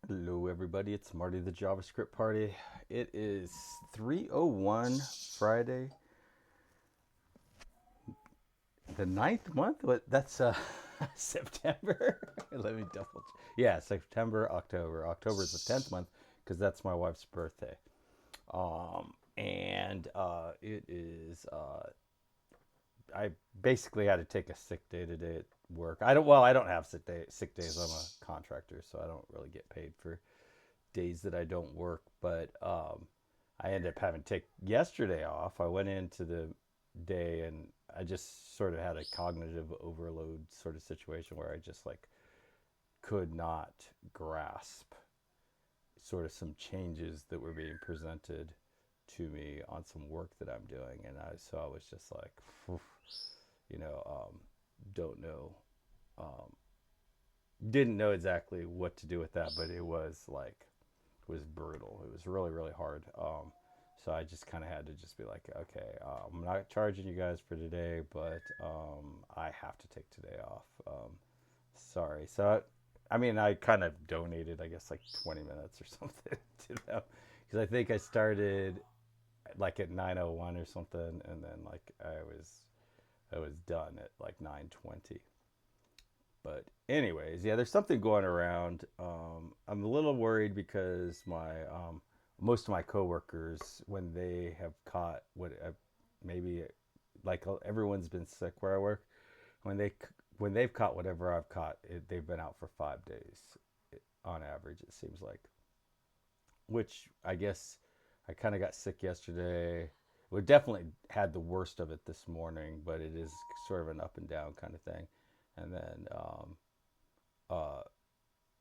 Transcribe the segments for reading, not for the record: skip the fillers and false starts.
Hello, everybody. It's Marty, the JavaScript party. It is 3:01 Friday, the ninth month. What? That's September. Let me double. Yeah, September, October. October is the 10th month because that's my wife's birthday. And it is. I basically had to take a sick day today at work. I don't. Well, I don't have sick days. I'm a contractor, so I don't really get paid for days that I don't work, but I ended up having to take yesterday off. I went into the day and I just sort of had a cognitive overload sort of situation where I just like could not grasp sort of some changes that were being presented to me on some work that I'm doing, and I was just like, you know, don't know, um, didn't know exactly what to do with that, but it was like was brutal. It was really, really hard. So I just kind of had to just be like, okay, I'm not charging you guys for today, but I have to take today off. Sorry. So, I mean, I kind of donated, I guess, like 20 minutes or something to them because I think I started like at 9:01 or something, and then like I was done at like 9:20. But anyways, yeah, there's something going around. I'm a little worried because my most of my coworkers, when they have caught what maybe like everyone's been sick where I work, when they've caught whatever I've caught, they've been out for 5 days on average. It seems like, which I guess I kind of got sick yesterday. We definitely had the worst of it this morning, but it is sort of an up and down kind of thing. And then uh,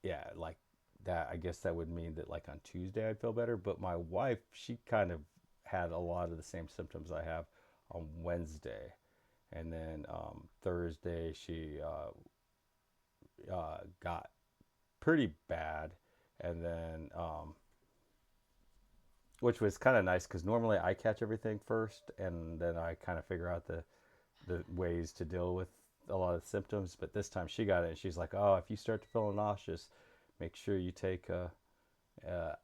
yeah, like that. I guess that would mean that like on Tuesday I'd feel better. But my wife, she kind of had a lot of the same symptoms I have on Wednesday, and then Thursday she got pretty bad, and then which was kind of nice because normally I catch everything first, and then I kind of figure out the ways to deal with a lot of the symptoms. But this time she got it, and she's like, "Oh, if you start to feel nauseous, make sure you take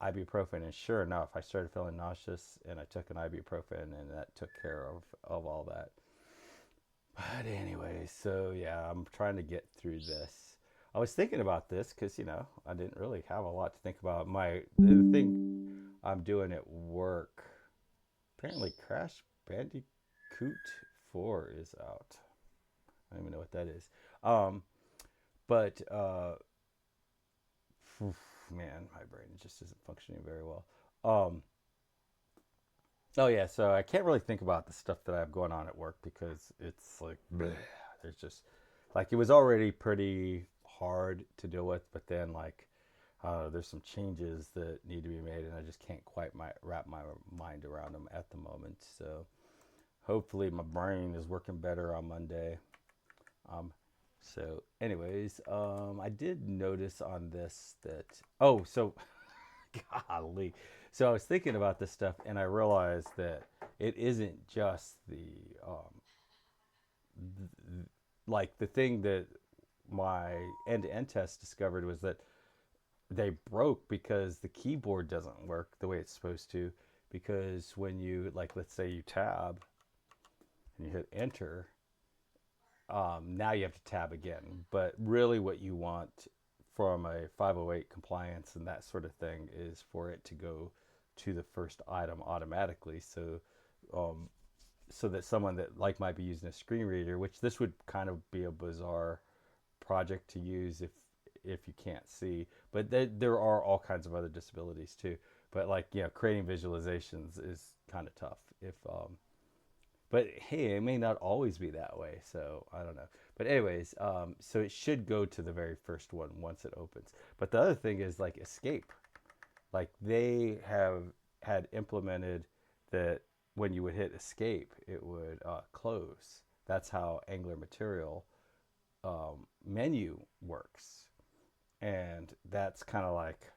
ibuprofen." And sure enough, I started feeling nauseous, and I took an ibuprofen, and that took care of all that. But anyway, so yeah, I'm trying to get through this. I was thinking about this because I didn't really have a lot to think about. The thing I'm doing at work. Apparently, Crash Bandicoot 4 is out. I don't even know what that is. Um, but man, my brain just isn't functioning very well. Um, oh yeah, so I can't really think about the stuff that I have going on at work because it's like bleh. There's just like it was already pretty hard to deal with, but then like there's some changes that need to be made, and I just can't quite wrap my mind around them at the moment. So hopefully my brain is working better on Monday. Um, anyways, I did notice on this that golly, so I was thinking about this stuff and I realized that it isn't just like the thing that my end-to-end test discovered was that they broke because the keyboard doesn't work the way it's supposed to. Because when you like, let's say you tab and you hit enter, now you have to tab again. But really, what you want from a 508 compliance and that sort of thing is for it to go to the first item automatically. Um, so that someone that like might be using a screen reader, which this would kind of be a bizarre project to use if you can't see, but there are all kinds of other disabilities too. But like creating visualizations is kind of tough if but hey, it may not always be that way, so I don't know. But anyways, so it should go to the very first one once it opens. But the other thing is like escape. Like they have had implemented that when you would hit escape, it would close. That's how Angular Material menu works, and that's kind of like,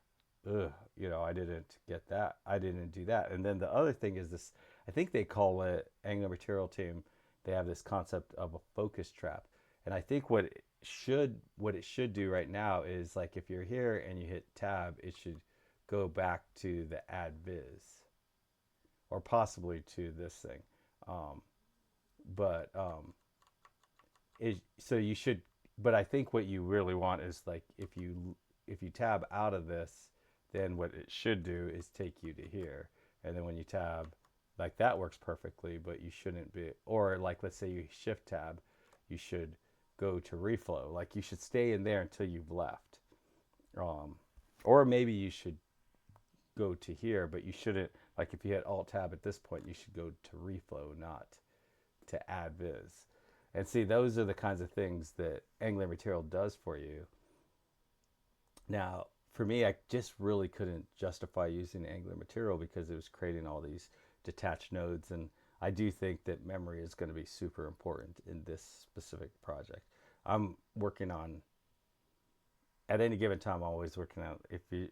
ugh, I didn't get that. I didn't do that. And then the other thing is this. I think they call it Angular Material Team. They have this concept of a focus trap, and I think what what it should do right now is like if you're here and you hit tab, it should go back to the add viz or possibly to this thing. Um, but so you should. But I think what you really want is like if you tab out of this, then what it should do is take you to here, and then when you tab, like that works perfectly. But you shouldn't be, or like let's say you shift tab, you should go to reflow. Like you should stay in there until you've left. Um, or maybe you should go to here, but you shouldn't. Like if you hit Alt Tab at this point, you should go to reflow, not to add viz. And see, those are the kinds of things that Angular Material does for you. Now, for me, I just really couldn't justify using Angular Material because it was creating all these detached nodes. And I do think that memory is going to be super important in this specific project. I'm working on, at any given time, I'm always working on, if you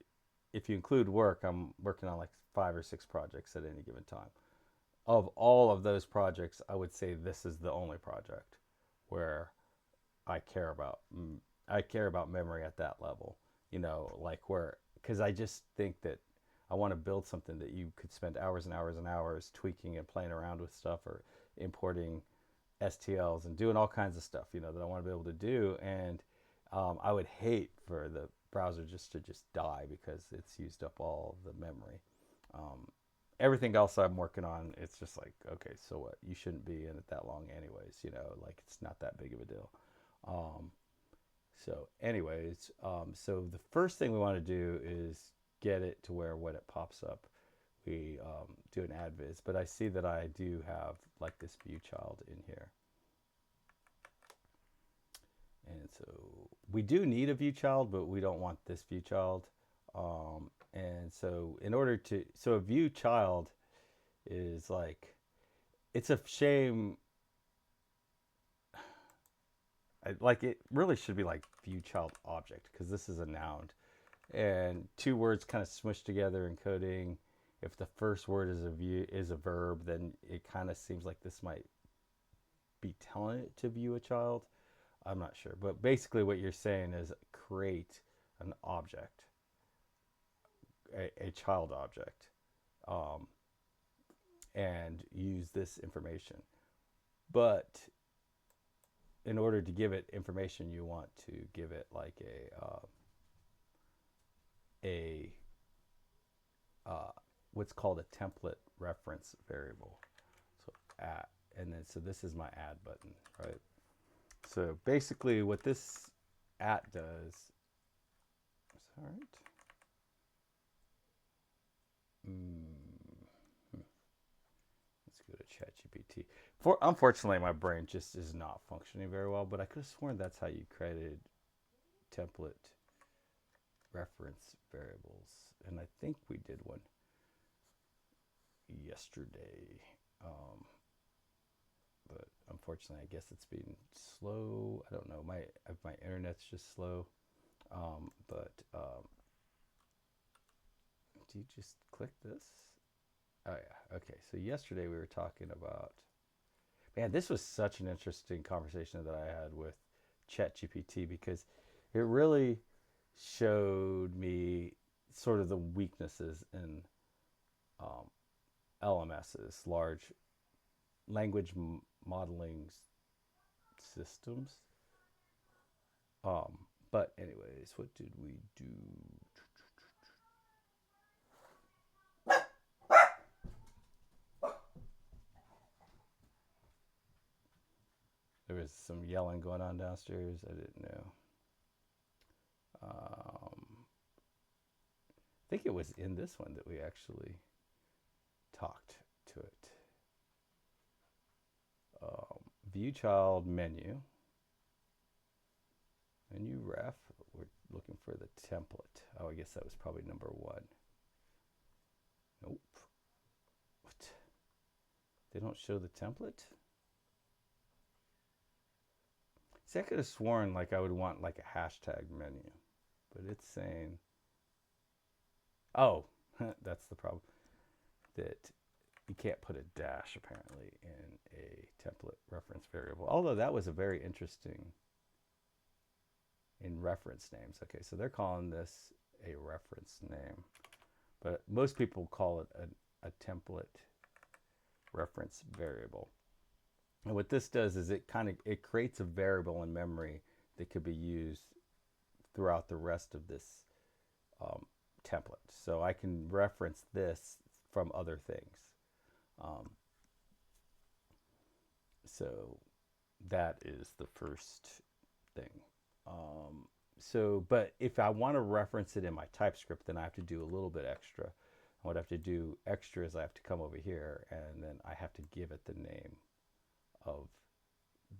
include work, I'm working on like 5 or 6 projects at any given time. Of all of those projects, I would say this is the only project where I care about memory at that level. You know, like where, because I just think that I want to build something that you could spend hours and hours and hours tweaking and playing around with stuff or importing STLs and doing all kinds of stuff. You know, that I want to be able to do, and I would hate for the browser just to die because it's used up all the memory. Um, Everything else I'm working on, it's just like, okay, so what? You shouldn't be in it that long anyways, you know, like it's not that big of a deal. Um, so the first thing we want to do is get it to where when it pops up, we do an add viz. But I see that I do have like this view child in here. And so we do need a view child, but we don't want this view child. And so in order to, so a view child is like, it's a shame. Like it really should be like view child object because this is a noun. And 2 words kind of smushed together in coding. If the first word is a verb, then it kind of seems like this might be telling it to view a child. I'm not sure, but basically what you're saying is create an object, a child object, um, and use this information. But in order to give it information, you want to give it like a what's called a template reference variable. So at, and then so this is my add button, right? So basically, what this at does. All right. Let's go to ChatGPT. Unfortunately, my brain just is not functioning very well, but I could have sworn that's how you created template reference variables, and I think we did one yesterday. But unfortunately, I guess it's been slow. I don't know. My internet's just slow. But do you just click this? Oh yeah. Okay. So yesterday we were talking about. Man, this was such an interesting conversation that I had with ChatGPT because it really showed me sort of the weaknesses in um, LMSs, large language modeling systems. But anyways, what did we do? There was some yelling going on downstairs. I didn't know. I think it was in this one that we actually talked to it. View child menu. Menu ref. We're looking for the template. Oh, I guess that was probably number 1. Nope. What? They don't show the template? See, I could have sworn like I would want like a hashtag menu, but it's saying, oh, that's the problem, that you can't put a dash apparently in a template reference variable. Although that was a very interesting in reference names. Okay, so they're calling this a reference name, but most people call it a template reference variable. And what this does is it creates a variable in memory that could be used throughout the rest of this template. So I can reference this from other things. So that is the first thing. But if I want to reference it in my TypeScript, then I have to do a little bit extra. And what I have to do extra is I have to come over here and then I have to give it the name of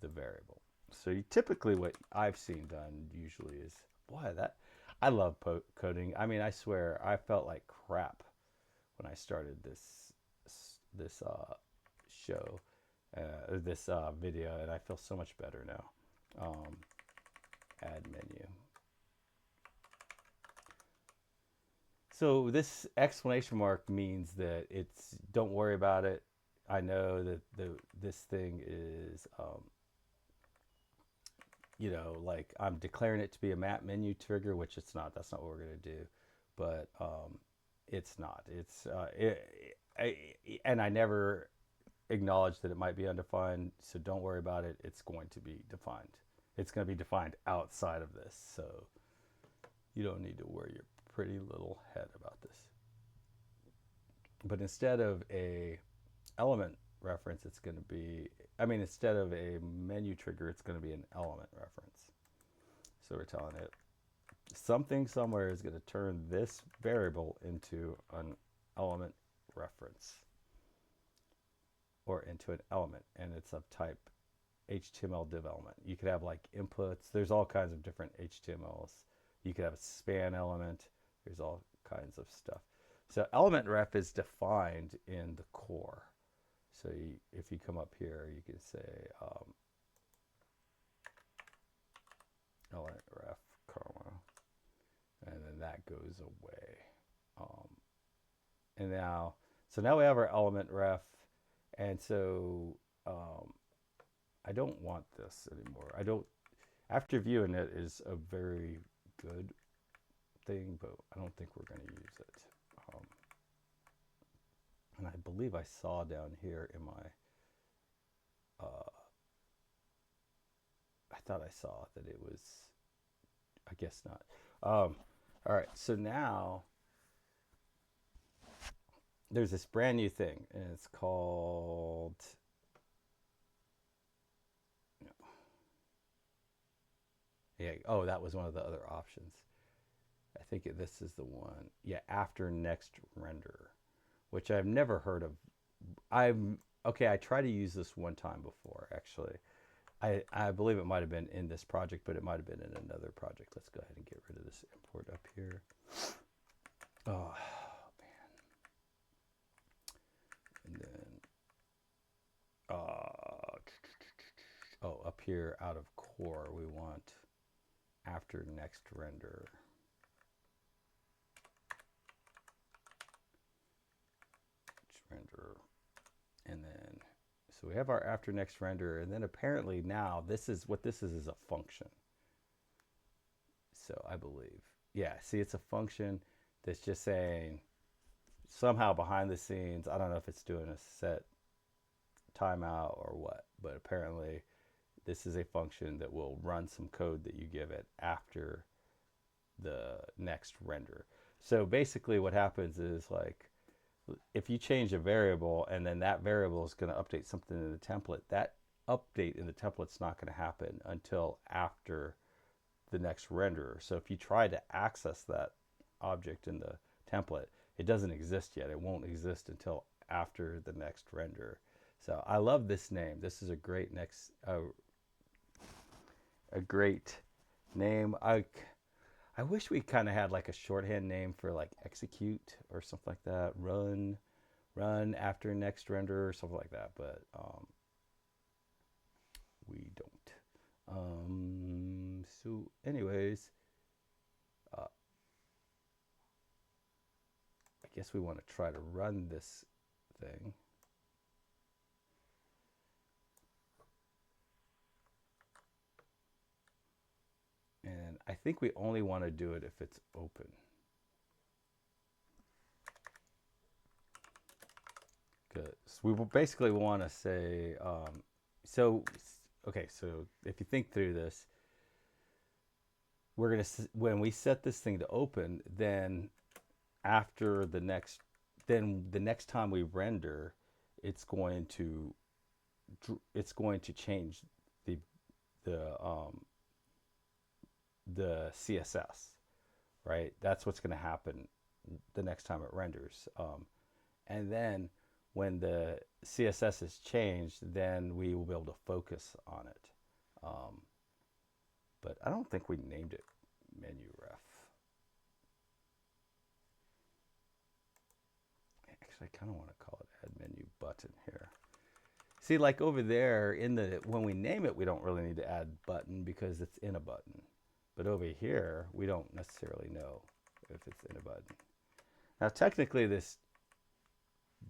the variable. So typically what I've seen done usually is, boy, that I love coding. I mean, I swear I felt like crap when I started this show, this video, and I feel so much better now. Add menu. So this exclamation mark means that it's, don't worry about it. I know that this thing is, you know, like I'm declaring it to be a map menu trigger, which it's not. That's not what we're going to do. But it's not. It's and I never acknowledge that it might be undefined. So don't worry about it. It's going to be defined. It's going to be defined outside of this. So you don't need to worry your pretty little head about this. But instead of a element reference, it's going to be, I mean, instead of a menu trigger, it's going to be an element reference. So we're telling it something somewhere is going to turn this variable into an element reference or into an element, and it's of type HTML div element. You could have like inputs. There's all kinds of different HTMLs. You could have a span element. There's all kinds of stuff. So element ref is defined in the core. So if you come up here, you can say element ref, comma, and then that goes away. And now, so now we have our element ref, and so I don't want this anymore. I don't. After viewing it is a very good thing, but I don't think we're going to use it. And I believe I saw down here in my, I thought I saw that it was, I guess not. All right, so now there's this brand new thing, and it's called, yeah, oh, that was one of the other options. I think this is the one. Yeah, after next render, which I've never heard of. Okay, I tried to use this one time before, actually. I believe it might have been in this project, but it might have been in another project. Let's go ahead and get rid of this import up here. Oh, man. And then, up here out of core, we want after next render. Render, and then so we have our after next render, and then apparently now this is what this is a function. So I believe, yeah, see, it's a function that's just saying somehow behind the scenes, I don't know if it's doing a set timeout or what, but apparently this is a function that will run some code that you give it after the next render. So basically what happens is, like, if you change a variable and then that variable is going to update something in the template, that update in the template's not going to happen until after the next render. So if you try to access that object in the template, it doesn't exist yet. It won't exist until after the next render. So I love this name. This is a great a great name. I wish we kind of had like a shorthand name for like execute or something like that. Run after next render or something like that, but we don't. So anyways, I guess we want to try to run this thing. And I think we only want to do it if it's open. Good. So we will basically want to say, so, okay, so if you think through this, we're going to, when we set this thing to open, then after the next, then the next time we render, it's going to, change the, the, um, the CSS, right? That's what's going to happen the next time it renders. And then when the CSS is changed, then we will be able to focus on it. But I don't think we named it menu ref. Actually, I kind of want to call it add menu button here. See, like over there in the, when we name it, we don't really need to add button because it's in a button. But over here, we don't necessarily know if it's in a button. Now, technically, this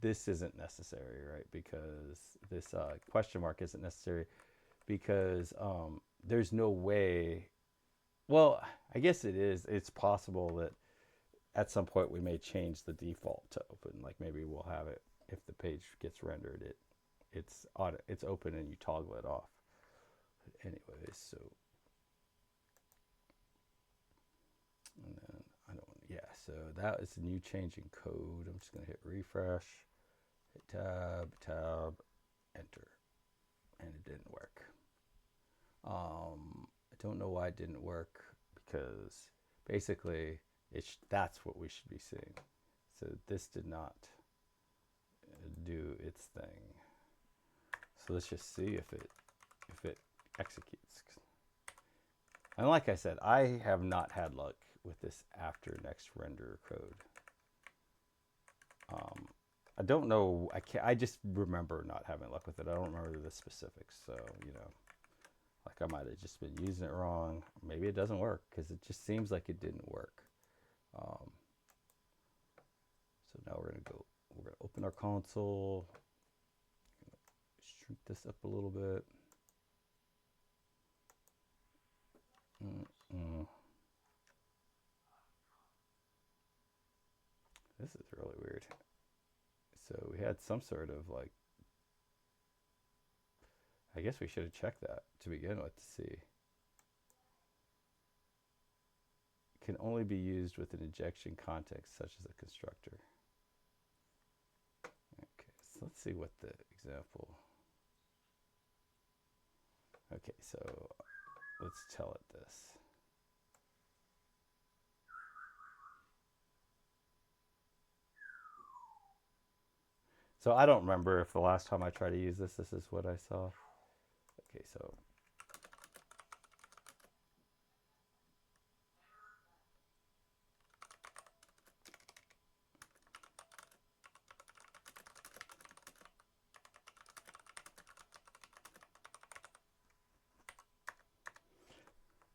isn't necessary, right? Because this question mark isn't necessary because there's no way. Well, I guess it is. It's possible that at some point we may change the default to open. Like maybe we'll have it if the page gets rendered, it's open and you toggle it off. But anyways, so and then I don't. Yeah, so that is a new change in code. I'm just gonna hit refresh. Tab, enter, and it didn't work. I don't know why it didn't work because basically that's what we should be seeing. So this did not do its thing. So let's just see if it executes. And like I said, I have not had luck with this after next render code. I don't know. I just remember not having luck with it. I don't remember the specifics. So, like I might have just been using it wrong. Maybe it doesn't work because it just seems like it didn't work. So now we're going to open our console, shrink this up a little bit. This is really weird. So we had some sort of like, I guess we should have checked that to begin with to see. It can only be used with an injection context such as a constructor. Okay, so let's see what the example. Okay, so let's tell it this. So I don't remember if the last time I tried to use this is what I saw. Okay, so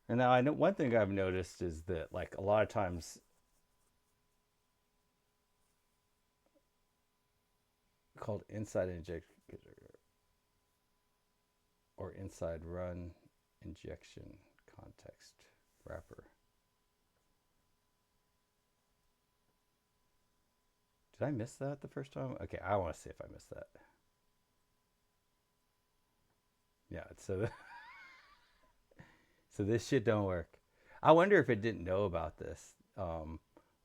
and now I know one thing I've noticed is that like a lot of times called inside injection or inside run injection context wrapper. Did I miss that the first time? Okay, I want to see if I missed that. Yeah, so so this shit don't work. I wonder if it didn't know about this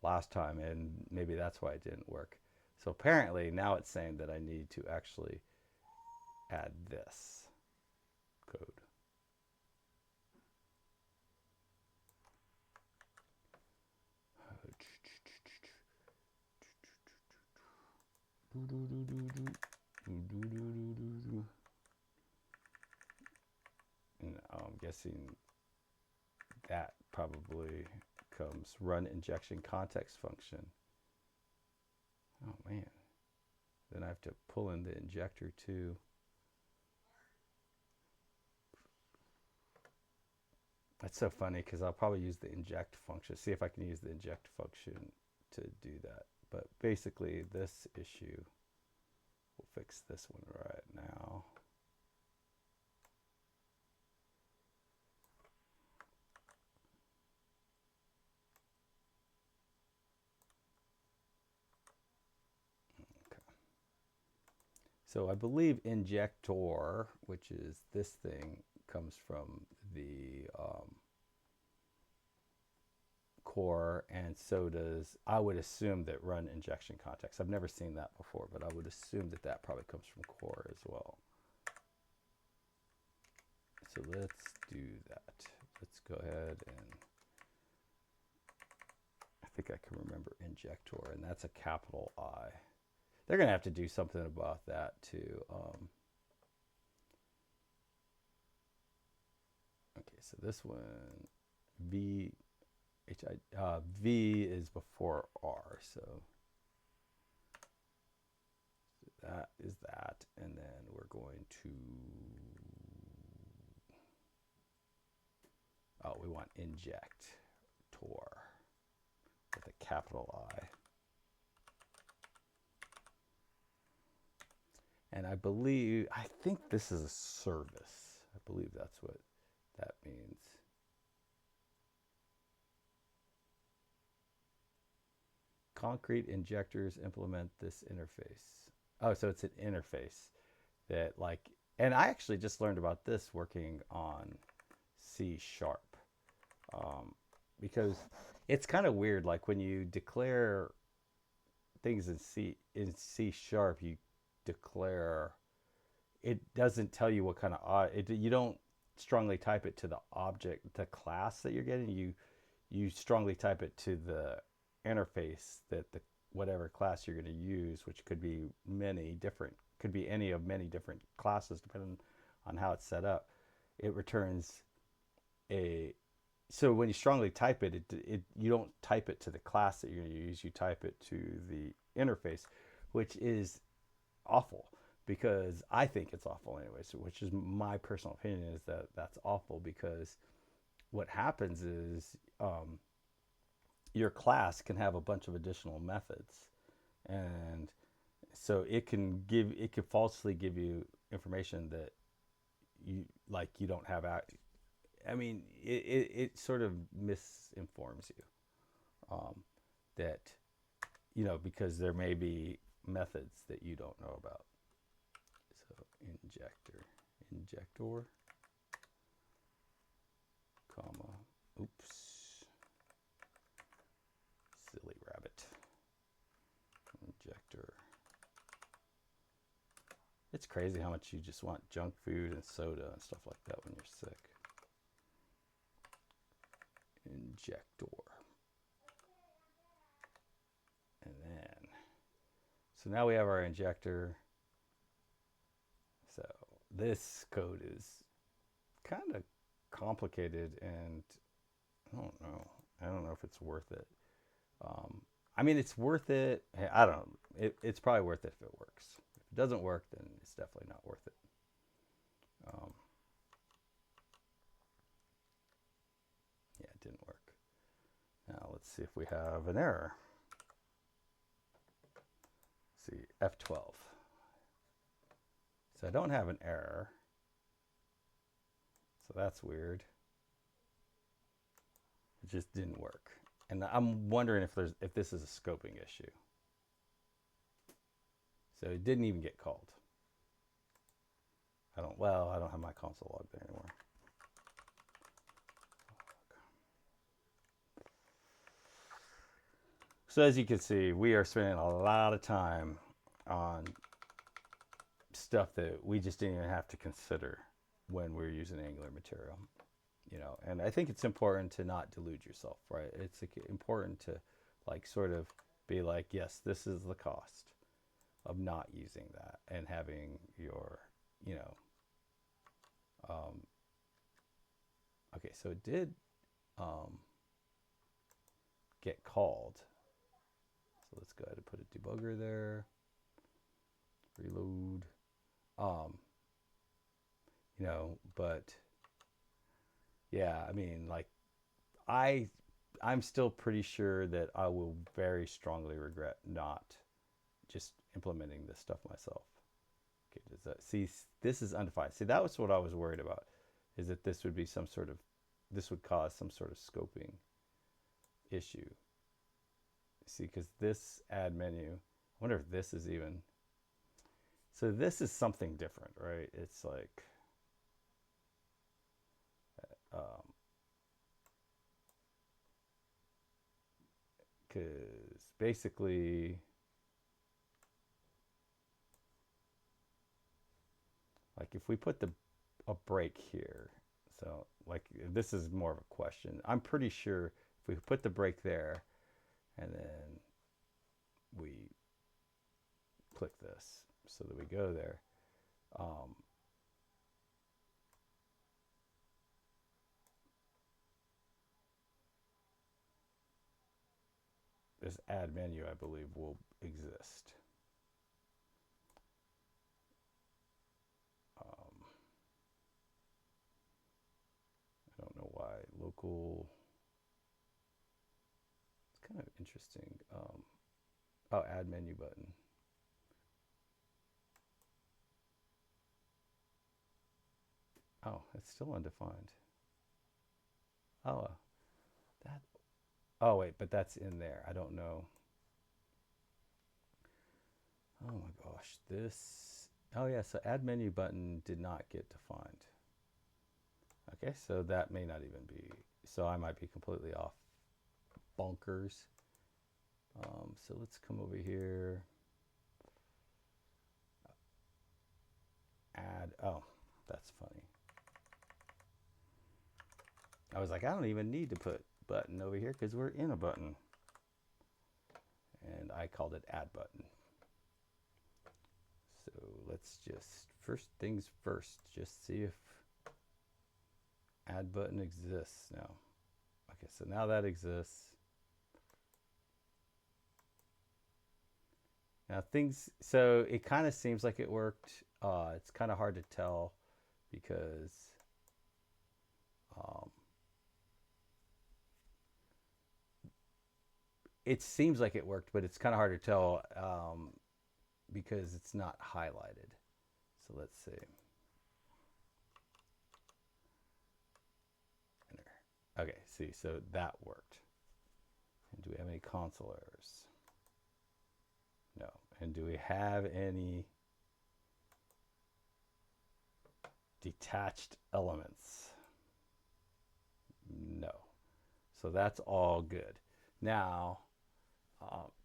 last time, and maybe that's why it didn't work. So apparently now it's saying that I need to actually add this code. And I'm guessing that probably comes run injection context function. Oh man. Then I have to pull in the injector too. That's so funny because I'll probably use the inject function. See if I can use the inject function to do that. But basically this issue, we'll fix this one right now. So I believe injector, which is this thing, comes from the core, and so does, I would assume, that run injection context. I've never seen that before, but I would assume that that probably comes from core as well. So let's do that. Let's go ahead and, I think I can remember injector, and that's a capital I. They're going to have to do something about that too. Okay, so this one, V, V is before R, so that is that, and then we're going to, oh, we want inject tor with a capital I. And I think this is a service. I believe that's what that means. Concrete injectors implement this interface. Oh, so it's an interface that, like, and I actually just learned about this working on C sharp, because it's kind of weird. Like when you declare things in C sharp, you declare, it doesn't tell you what kind of you don't strongly type it to the object, the class that you're getting. You strongly type it to the interface that the whatever class you're going to use, which could be could be any of many different classes depending on how it's set up. It returns a, so when you strongly type it, you don't type it to the class that you're going to use, you type it to the interface, which is awful, because I think it's awful anyway. So, which is my personal opinion, is that that's awful, because what happens is your class can have a bunch of additional methods, and so it can falsely give you information that you don't have. I mean, it sort of misinforms you, that, because there may be methods that you don't know about. So injector, comma, oops, silly rabbit, injector. It's crazy how much you just want junk food and soda and stuff like that when you're sick. Injector. And then, so now we have our injector. So this code is kind of complicated, and I don't know if it's worth it. I mean, it's worth it. I don't know. It's probably worth it if it works. If it doesn't work, then it's definitely not worth it. Yeah, it didn't work. Now let's see if we have an error. Let's see, F12. So I don't have an error. So that's weird. It just didn't work. And I'm wondering if this is a scoping issue. So it didn't even get called. I don't have my console log there anymore. So as you can see, we are spending a lot of time on stuff that we just didn't even have to consider when we're using Angular material. And I think it's important to not delude yourself, right? It's important to sort of be like, yes, this is the cost of not using that and having your, okay, so it did get called. So let's go ahead and put a debugger there. Reload. But yeah, I mean, I'm still pretty sure that I will very strongly regret not just implementing this stuff myself. Okay, does that, see, this is undefined. See, that was what I was worried about, is that this would be this would cause some sort of scoping issue. See, because this add menu, I wonder if this is even, So this is something different, right? It's like, because basically, like if we put a break here, so like this is more of a question. I'm pretty sure if we put the break there and then we click this so that we go there, um, this add menu, I believe, will exist. I don't know why. Local, it's kind of interesting. Oh, add menu button. Oh, it's still undefined. Oh, that. Oh wait, but that's in there. I don't know. Oh my gosh, this. Oh yeah, so add menu button did not get defined. Okay, so that may not even be. So I might be completely off. Bonkers. So let's come over here. Add. Oh, that's funny. I was like, I don't even need to put button over here because we're in a button. And I called it add button. So let's just, first things first, just see if add button exists now. Okay, so now that exists. Now things, so it kind of seems like it worked. It's kind of hard to tell because um, it seems like it worked, but it's kind of hard to tell because it's not highlighted. So let's see. Enter. Okay, see, so that worked. And do we have any console errors? No. And do we have any detached elements? No. So that's all good. Now,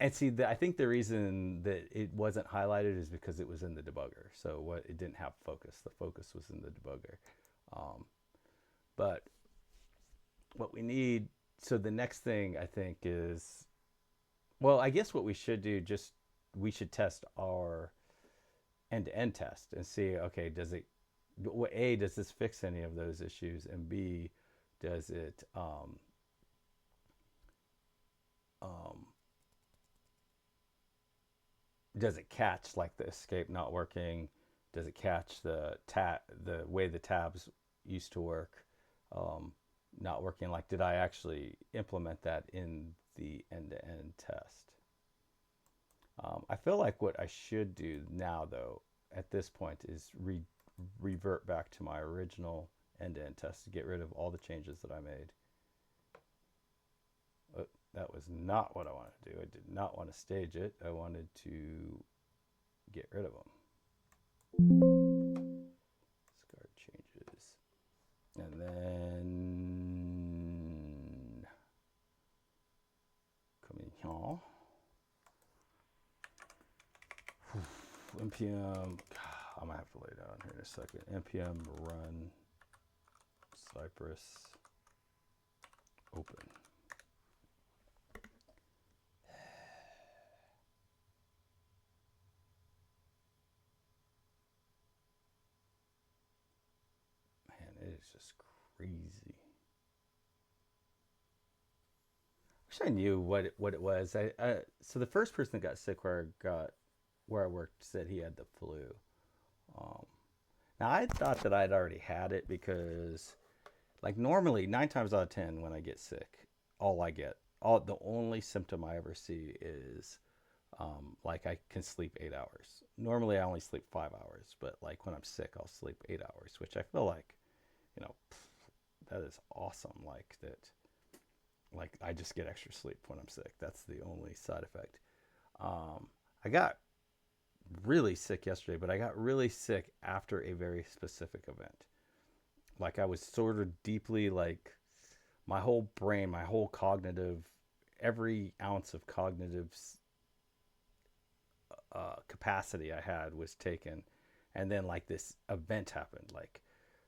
and see, I think the reason that it wasn't highlighted is because it was in the debugger. So what it didn't have focus. The focus was in the debugger. Um, but what we need, so the next thing I think is, well, I guess what we should do, just we should test our end-to-end test and see, okay, does it, A, does this fix any of those issues? And B, does it, um, does it catch like the escape not working? Does it catch the way the tabs used to work not working? Like, did I actually implement that in the end-to-end test? I feel like what I should do now, though, at this point, is revert back to my original end-to-end test to get rid of all the changes that I made. That was not what I wanted to do. I did not want to stage it. I wanted to get rid of them. Discard changes. And then come in here. npm, I'm gonna have to lay down here in a second. npm run Cypress open. Man, it is just crazy. Wish I knew what it was. So the first person that got sick where I worked said he had the flu. Um, Now I thought that I'd already had it because, like, normally 9 times out of 10 when I get sick, the only symptom I ever see is like I can sleep 8 hours. Normally I only sleep 5 hours, but like when I'm sick, I'll sleep 8 hours, which I feel like, you know, that is awesome. Like that, like I just get extra sleep when I'm sick. That's the only side effect. I got really sick yesterday, but I got really sick after a very specific event. Like I was sort of deeply like my whole brain, my whole cognitive, every ounce of cognitive capacity I had was taken, and then like this event happened. Like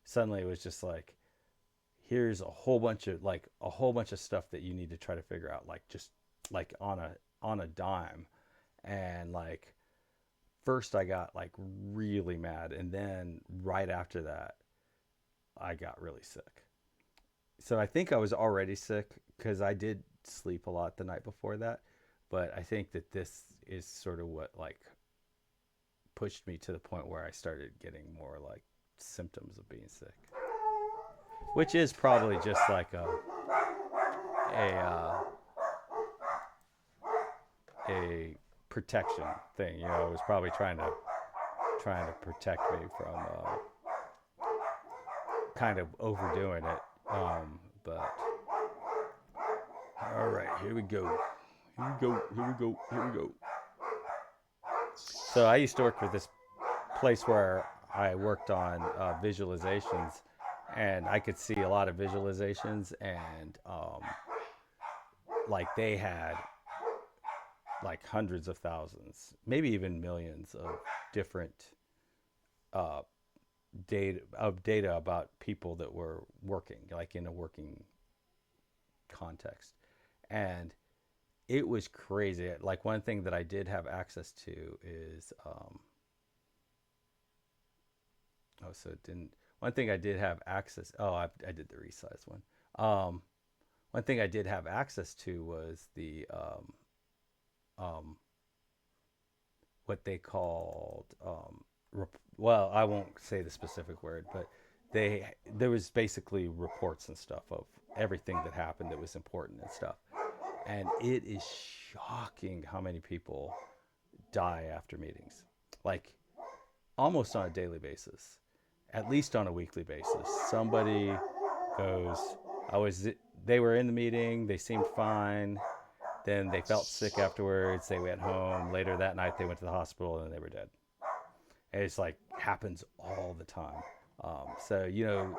suddenly it was just like here's a whole bunch of stuff that you need to try to figure out, like just like on a dime, and like first I got like really mad, and then right after that I got really sick. So I think I was already sick because I did sleep a lot the night before that, but I think that this is sort of what like pushed me to the point where I started getting more like symptoms of being sick, which is probably just like a protection thing. You know, it was probably trying to protect me from kind of overdoing it. But all right, here we go. Here we go. Here we go. Here we go. So I used to work for this place where I worked on visualizations, and I could see a lot of visualizations, and like they had like hundreds of thousands, maybe even millions of different uh, data about people that were working, like in a working context, and it was crazy. Like one thing that I did have access to is oh, so it didn't. One thing I did have access. Oh, I did the resize one. Um, One thing I did have access to was the um, what they called well, I won't say the specific word, but there was basically reports and stuff of everything that happened that was important and stuff. And it is shocking how many people die after meetings, like almost on a daily basis, at least on a weekly basis. Somebody goes, I was, they were in the meeting, they seemed fine. Then they felt sick afterwards. They went home. Later that night, they went to the hospital and they were dead. And it's like happens all the time. So, you know,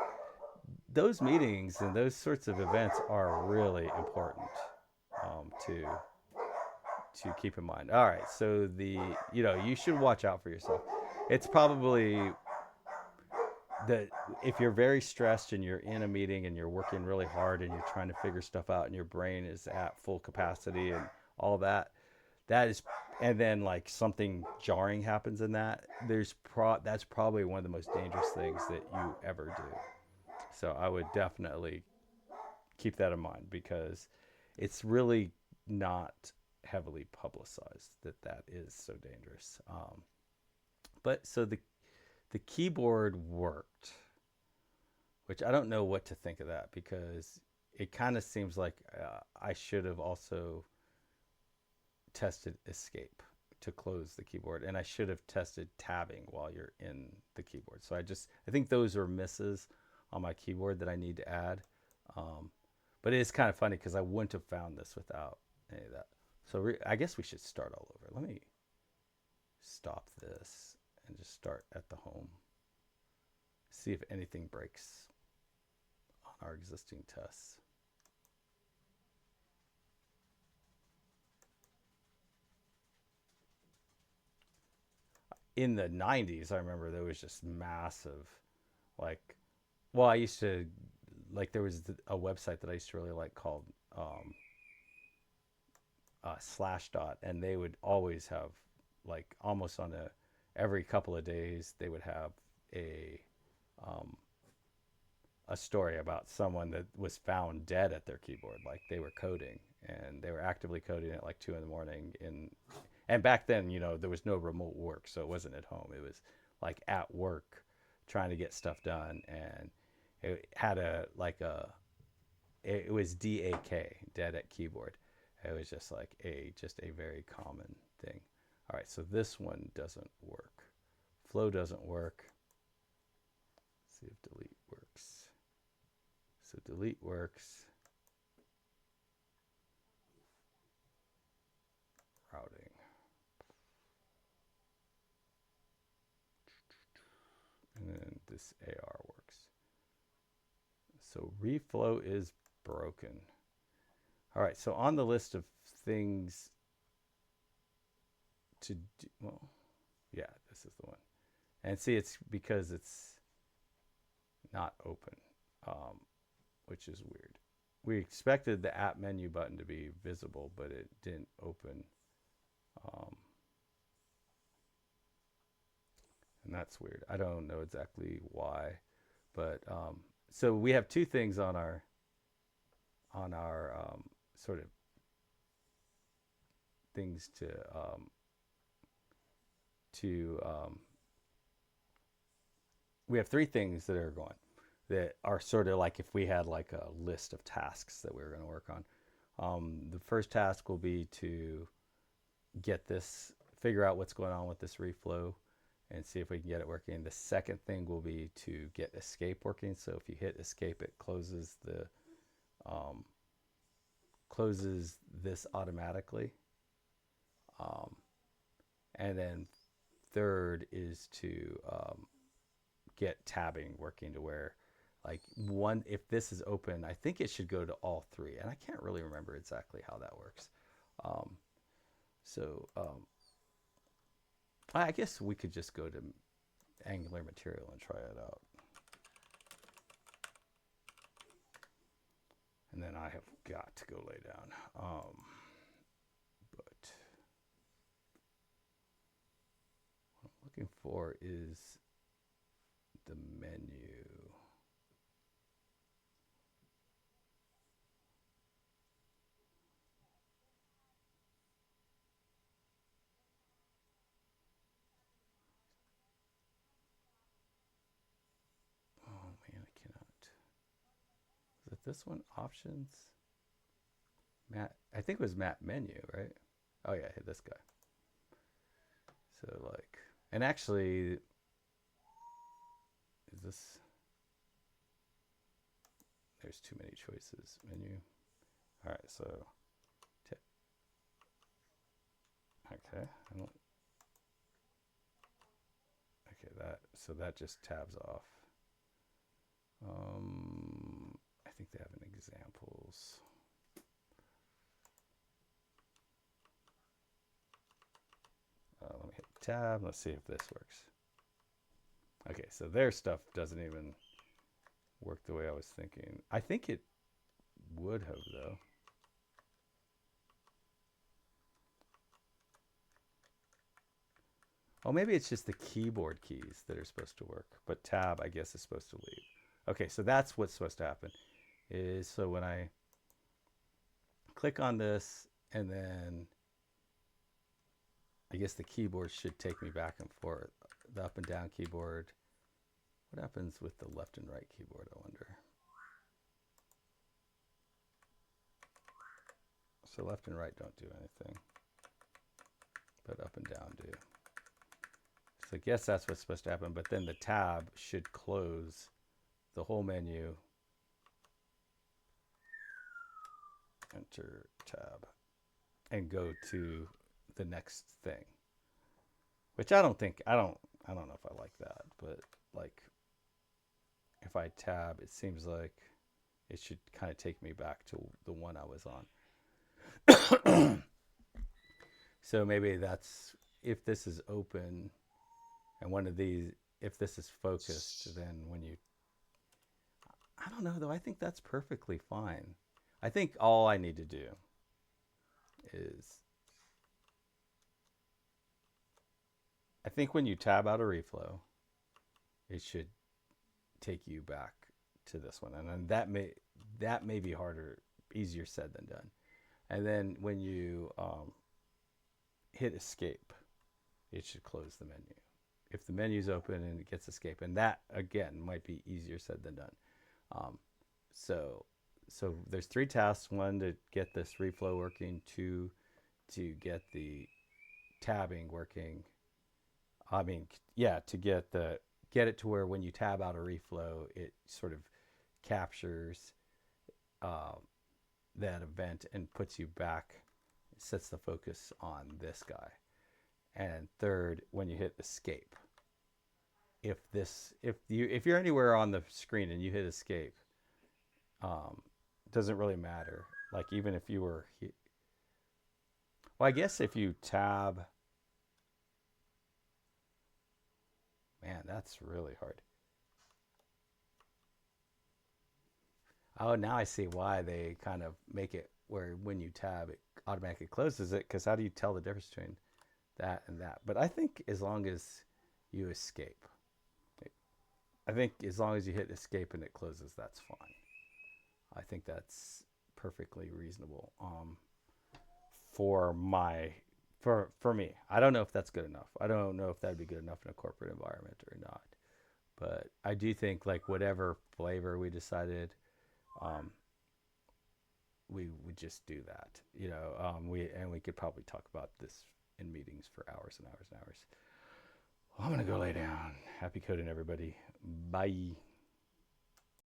those meetings and those sorts of events are really important to keep in mind. All right, so you should watch out for yourself. It's probably that if you're very stressed and you're in a meeting and you're working really hard and you're trying to figure stuff out and your brain is at full capacity and all that, that is, and then like something jarring happens in that, that's probably one of the most dangerous things that you ever do. So I would definitely keep that in mind because it's really not heavily publicized that that is so dangerous. But so the keyboard worked, which I don't know what to think of that because it kind of seems like I should have also tested escape to close the keyboard, and I should have tested tabbing while you're in the keyboard. So I think those are misses on my keyboard that I need to add. Um, but it is kind of funny because I wouldn't have found this without any of that. So I guess we should start all over. Let me stop this and just start at the home. See if anything breaks on our existing tests. In the 90s, I remember there was just massive, like, well, I used to, like, there was a website that I used to really like called Slashdot, and they would always have, like, almost on every couple of days, they would have um, a story about someone that was found dead at their keyboard, like they were coding and they were actively coding at like 2 in the morning. And back then, there was no remote work, so it wasn't at home. It was like at work, trying to get stuff done, and it had it was DAK, dead at keyboard. It was just like just a very common thing. All right, so this one doesn't work. Flow doesn't work. Let's see if delete works. So delete works. Routing. this AR works. So reflow is broken. All right, so on the list of things to do, well, yeah, this is the one. And see, it's because it's not open, which is weird. We expected the app menu button to be visible, but it didn't open. And that's weird. I don't know exactly why, but so we have two things on our sort of things we have three things that are going that are sort of like if we had like a list of tasks that we were going to work on. The first task will be to figure out what's going on with this reflow and see if we can get it working. The second thing will be to get escape working. So if you hit escape, it closes this automatically. And then third is to get tabbing working to where like if this is open, I think it should go to all three, and I can't really remember exactly how that works. I guess we could just go to Angular material and try it out. And then I have got to go lay down. But what I'm looking for is the menu. Oh man, I cannot. Is it this one? Options? Matt, I think it was Matt menu, right? Oh yeah, hit this guy. So like, and actually, is this? There's too many choices. Menu. All right, so. Okay, I don't. Okay, that just tabs off. I think they have an examples. Let me hit tab. Let's see if this works. Okay, so their stuff doesn't even work the way I was thinking. I think it would have though. Oh, maybe it's just the keyboard keys that are supposed to work, but tab, I guess, is supposed to leave. Okay, so that's what's supposed to happen. So when I click on this, and then I guess the keyboard should take me back and forth. The up and down keyboard. What happens with the left and right keyboard, I wonder? So left and right don't do anything, but up and down do. So I guess that's what's supposed to happen, but then the tab should close the whole menu. Enter tab and go to the next thing. Which I don't know if I like that, but like if I tab, it seems like it should kind of take me back to the one I was on. So maybe that's if this is open and one of these, if this is focused, then when you, I don't know though, I think that's perfectly fine. I think all I need to do is, I think when you tab out a reflow, it should take you back to this one. And then that may be easier said than done. And then when you hit escape, it should close the menu. If the menu's open and it gets escape, and that again might be easier said than done. So there's three tasks: one, to get this reflow working; two, to get the tabbing working. I mean, yeah, to get it to where when you tab out a reflow, it sort of captures that event and puts you back, sets the focus on this guy. And third, when you hit escape. if you're anywhere on the screen and you hit escape, um, doesn't really matter. Like even if you were, well, I guess if you tab, man, that's really hard. Oh, now I see why they kind of make it where when you tab, it automatically closes it. Because how do you tell the difference between that and that? But I think as long as you escape, I think as long as you hit escape and it closes, that's fine. I think that's perfectly reasonable. For my for me, I don't know if that's good enough. I don't know if that'd be good enough in a corporate environment or not. But I do think like whatever flavor we decided, um, we would just do that. We could probably talk about this in meetings for hours and hours and hours. Well, I'm gonna go lay down. Happy coding, everybody. Bye.